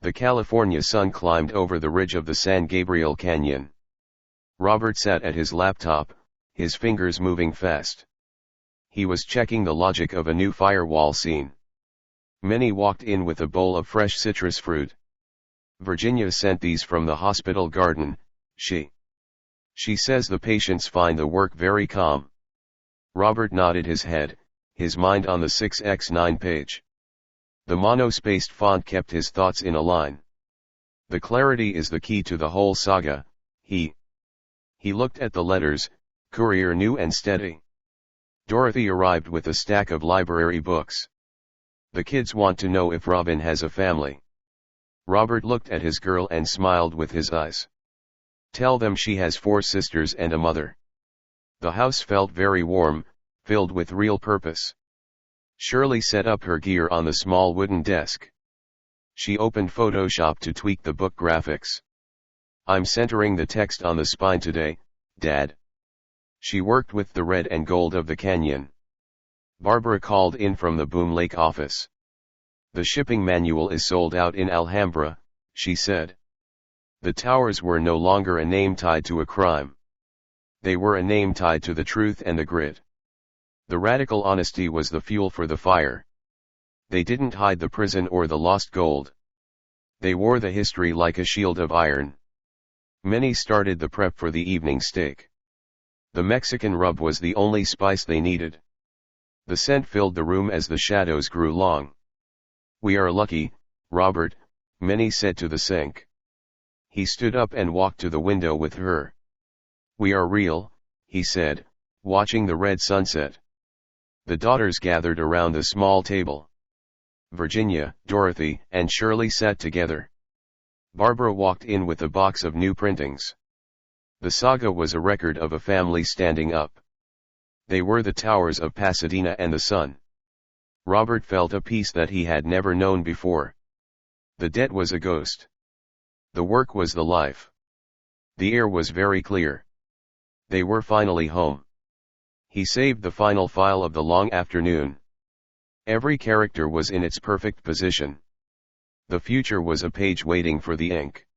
The California sun climbed over the ridge of the San Gabriel Canyon. Robert sat at his laptop, his fingers moving fast. He was checking the logic of a new firewall scene. Minnie walked in with a bowl of fresh citrus fruit. Virginia sent these from the hospital garden. She says the patients find the work very calm. Robert nodded his head, his mind on the 6x9 page. The monospaced font kept his thoughts in a line. The clarity is the key to the whole saga. He looked at the letters, Courier New and Steady. Dorothy arrived with a stack of library books. The kids want to know if Robin has a family. Robert looked at his girl and smiled with his eyes. Tell them she has 4 sisters and a mother. The house felt very warm, filled with real purpose. Shirley set up her gear on the small wooden desk. She opened Photoshop to tweak the book graphics. I'm centering the text on the spine today, Dad. She worked with the red and gold of the canyon. Barbara called in from the Boom Lake office. The shipping manual is sold out in Alhambra, she said. The towers were no longer a name tied to a crime. They were a name tied to the truth and the grit. The radical honesty was the fuel for the fire. They didn't hide the prison or the lost gold. They wore the history like a shield of iron. Minnie started the prep for the evening steak. The Mexican rub was the only spice they needed. The scent filled the room as the shadows grew long. We are lucky, Robert, Minnie said to the sink. He stood up and walked to the window with her. We are real, he said, watching the red sunset. The daughters gathered around the small table. Virginia, Dorothy, and Shirley sat together. Barbara walked in with a box of new printings. The saga was a record of a family standing up. They were the towers of Pasadena and the sun. Robert felt a peace that he had never known before. The debt was a ghost. The work was the life. The air was very clear. They were finally home. He saved the final file of the long afternoon. Every character was in its perfect position. The future was a page waiting for the ink.